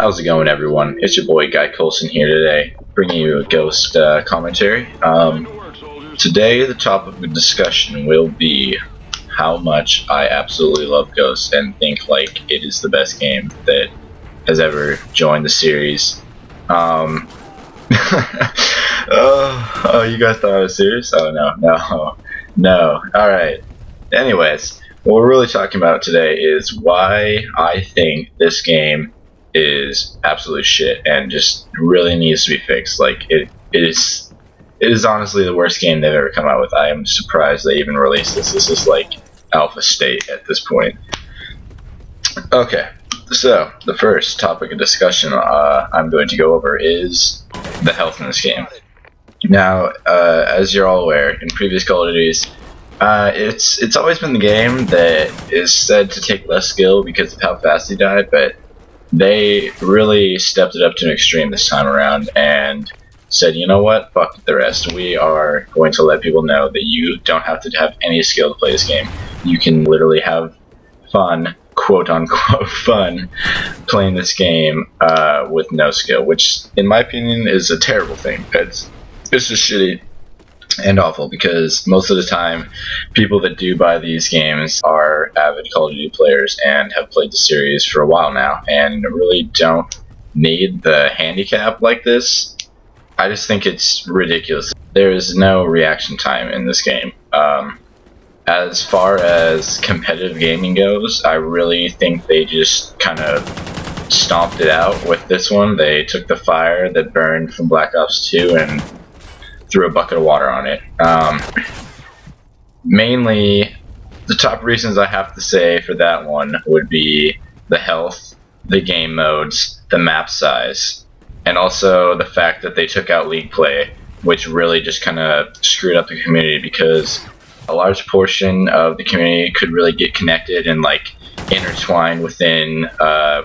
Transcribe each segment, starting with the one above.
How's it going, everyone? It's your boy Guy Colson here today, bringing you a Ghost commentary. Today, the topic of discussion will be how much I absolutely love Ghost and think like it is the best game that has ever joined the series. You guys thought I was serious? Oh no. All right. Anyways, what we're really talking about today is why I think this game is absolute shit and just really needs to be fixed. Like it is honestly the worst game they've ever come out with. I am surprised they even released this. This is like alpha state at this point. Okay, so the first topic of discussion I'm going to go over is the health in this game. Now, as you're all aware, in previous Call of Duties, it's always been the game that is said to take less skill because of how fast you die, but they really stepped it up to an extreme this time around and said, you know what, fuck the rest. We are going to let people know that you don't have to have any skill to play this game. You can literally have fun, quote unquote fun, playing this game with no skill, which in my opinion is a terrible thing. It's just shitty and awful, because most of the time people that do buy these games are avid Call of Duty players and have played the series for a while now and really don't need the handicap like this. I just think it's ridiculous. There is no reaction time in this game. As far as competitive gaming goes, I really think they just kind of stomped it out with this one. They took the fire that burned from Black Ops 2 and threw a bucket of water on it. Mainly, the top reasons I have to say for that one would be the health, the game modes, the map size, and also the fact that they took out League Play, which really just kind of screwed up the community, because a large portion of the community could really get connected and like intertwine within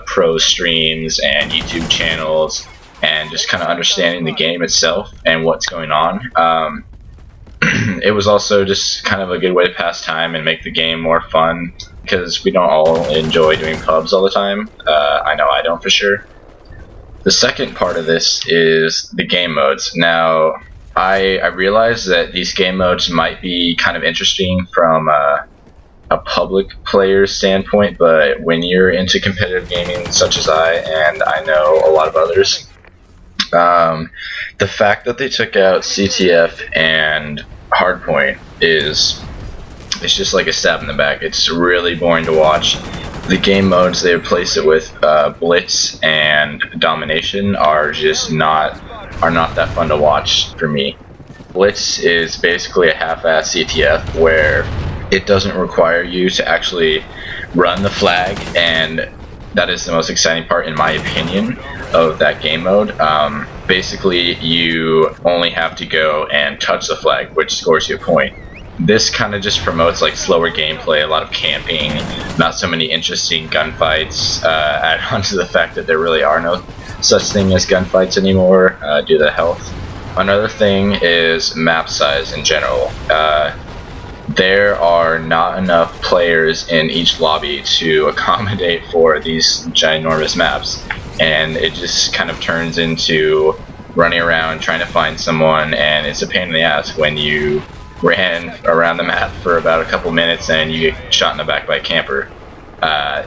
pro streams and YouTube channels, and just kind of understanding the game itself and what's going on. It was also just kind of a good way to pass time and make the game more fun, because we don't all enjoy doing pubs all the time. I know I don't for sure. The second part of this is the game modes. Now, I realize that these game modes might be kind of interesting from a public player's standpoint, but when you're into competitive gaming such as I, and I know a lot of others, the fact that they took out CTF and Hardpoint is just like a stab in the back. It's really boring to watch. The game modes they replace it with, Blitz and Domination, are just not that fun to watch for me. Blitz is basically a half-ass CTF where it doesn't require you to actually run the flag, and that is the most exciting part, in my opinion, of that game mode. Basically, you only have to go and touch the flag, which scores you a point. This kind of just promotes like slower gameplay, a lot of camping, not so many interesting gunfights. Add on to the fact that there really are no such thing as gunfights anymore due to the health. Another thing is map size in general. There are not enough players in each lobby to accommodate for these ginormous maps, and it just kind of turns into running around trying to find someone, and it's a pain in the ass when you ran around the map for about a couple minutes and you get shot in the back by a camper.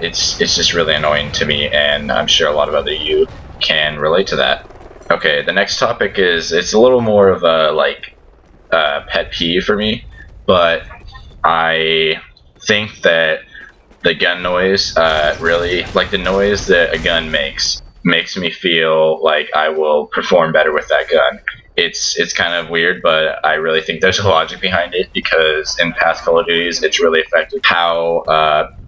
It's just really annoying to me, and I'm sure a lot of other you can relate to that. Okay, the next topic is, it's a little more of a pet peeve for me, but I think that the gun noise, really, like the noise that a gun makes me feel like I will perform better with that gun. It's kind of weird, but I really think there's a logic behind it, because in past Call of Duties, it's really affected how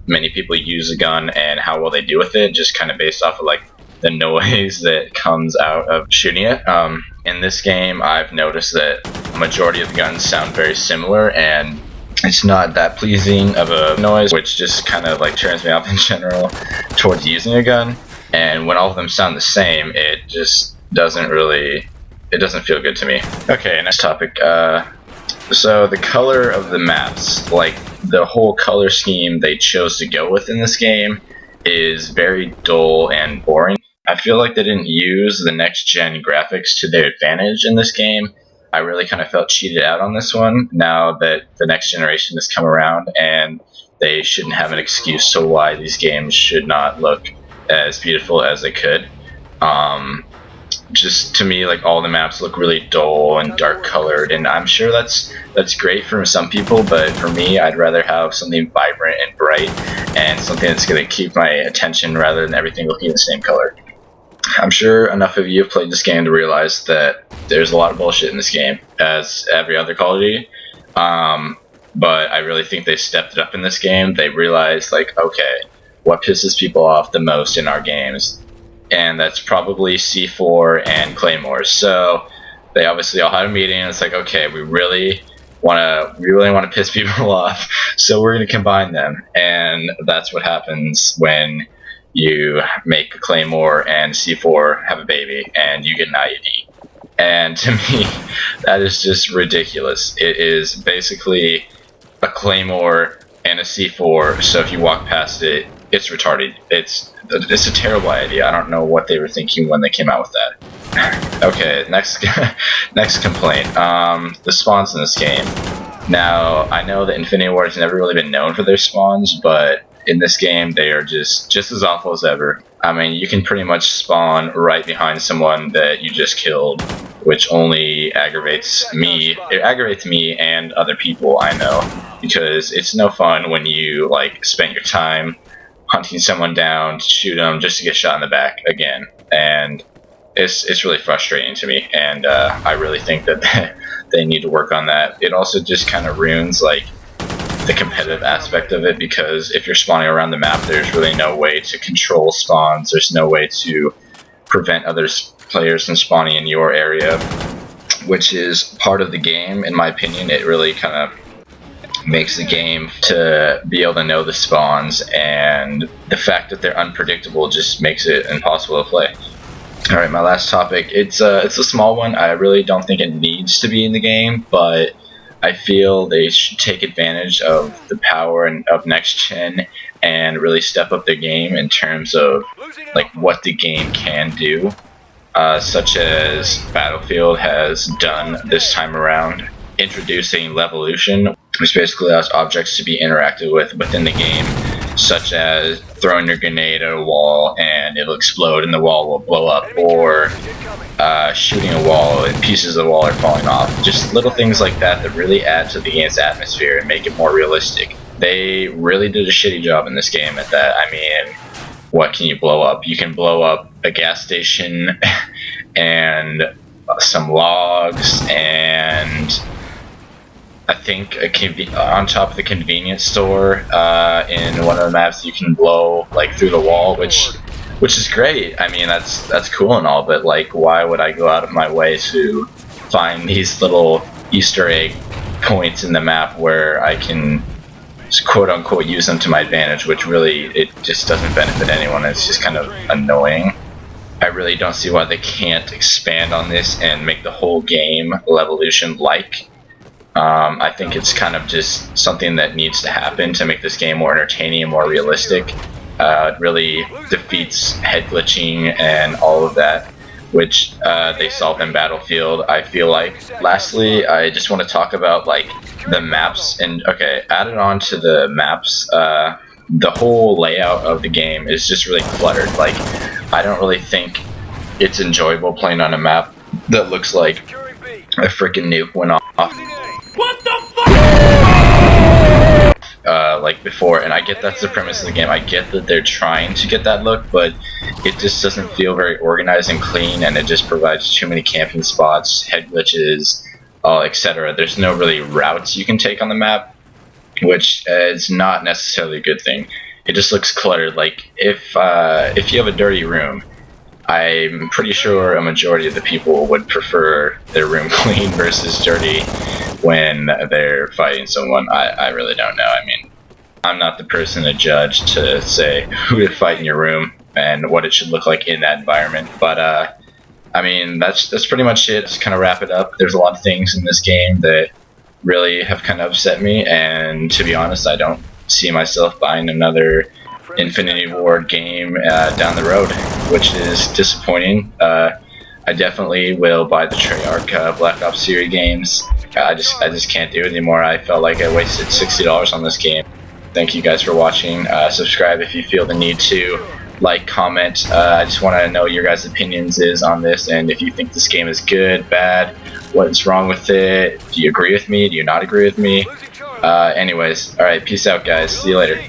many people use a gun and how well they do with it, just kind of based off of like the noise that comes out of shooting it. In this game, I've noticed that the majority of the guns sound very similar, and it's not that pleasing of a noise, which just kind of like turns me off in general towards using a gun. And when all of them sound the same, it just doesn't feel good to me. Okay, next topic. So the color of the maps, like the whole color scheme they chose to go with in this game, is very dull and boring. I feel like they didn't use the next gen graphics to their advantage in this game. I really kind of felt cheated out on this one now that the next generation has come around, and they shouldn't have an excuse to why these games should not look as beautiful as they could. Um, just to me, like all the maps look really dull and dark colored, and I'm sure that's great for some people, but for me, I'd rather have something vibrant and bright and something that's going to keep my attention rather than everything looking the same color. I'm sure enough of you have played this game to realize that there's a lot of bullshit in this game, as every other Call of Duty. But I really think they stepped it up in this game. They realized, like, okay, what pisses people off the most in our games? And that's probably C4 and Claymores. So they obviously all had a meeting, and it's like, okay, we really want to piss people off, so we're going to combine them. And that's what happens when you make a Claymore and C4 have a baby, and you get an IED. And to me, that is just ridiculous. It is basically a Claymore and a C4, so if you walk past it, it's retarded. It's a terrible idea. I don't know what they were thinking when they came out with that. Okay, next next complaint. The spawns in this game. Now, I know that Infinity Ward has never really been known for their spawns, but in this game, they are just as awful as ever. I mean, you can pretty much spawn right behind someone that you just killed, which only aggravates me. It aggravates me and other people I know, because it's no fun when you like spent your time hunting someone down to shoot them just to get shot in the back again, and it's really frustrating to me. And I really think that they need to work on that. It also just kind of ruins like the competitive aspect of it, because if you're spawning around the map, there's really no way to control spawns. There's no way to prevent other players from spawning in your area, which is part of the game. In my opinion, it really kind of makes the game to be able to know the spawns, and the fact that they're unpredictable just makes it impossible to play. Alright, my last topic. It's a small one. I really don't think it needs to be in the game, but I feel they should take advantage of the power of next gen and really step up their game in terms of like what the game can do, such as Battlefield has done this time around, introducing Levolution, which basically allows objects to be interacted with within the game, such as throwing your grenade at a wall and it'll explode and the wall will blow up, or shooting a wall and pieces of the wall are falling off. Just little things like that that really add to the game's atmosphere and make it more realistic. They really did a shitty job in this game at that. I mean, what can you blow up? You can blow up a gas station and some logs, and I think on top of the convenience store in one of the maps you can blow like through the wall, which is great. I mean, that's cool and all, but like, why would I go out of my way to find these little Easter egg points in the map where I can quote unquote use them to my advantage, which really it just doesn't benefit anyone. It's just kind of annoying. I really don't see why they can't expand on this and make the whole game Levolution like. I think it's kind of just something that needs to happen to make this game more entertaining and more realistic. It really defeats head glitching and all of that, which they solved in Battlefield, I feel like. Lastly, I just want to talk about like the maps, and okay, added on to the maps, the whole layout of the game is just really cluttered. Like, I don't really think it's enjoyable playing on a map that looks like a freaking nuke went off. What the fuck? Like before, and I get that's the premise of the game. I get that they're trying to get that look, but it just doesn't feel very organized and clean, and it just provides too many camping spots, head glitches, etc. There's no really routes you can take on the map, which is not necessarily a good thing. It just looks cluttered. Like if you have a dirty room, I'm pretty sure a majority of the people would prefer their room clean versus dirty when they're fighting someone. I really don't know. I mean, I'm not the person to judge to say who to fight in your room and what it should look like in that environment. But I mean, that's pretty much it. Just kind of wrap it up. There's a lot of things in this game that really have kind of upset me, and to be honest, I don't see myself buying another Infinity Ward game down the road, which is disappointing. I definitely will buy the Treyarch Black Ops series games. I just can't do it anymore. I felt like I wasted $60 on this game. Thank you guys for watching. Subscribe if you feel the need to. Like, comment. I just want to know your guys' opinions is on this, and if you think this game is good, bad, what is wrong with it. Do you agree with me? Do you not agree with me? Anyways, alright, peace out guys. See you later.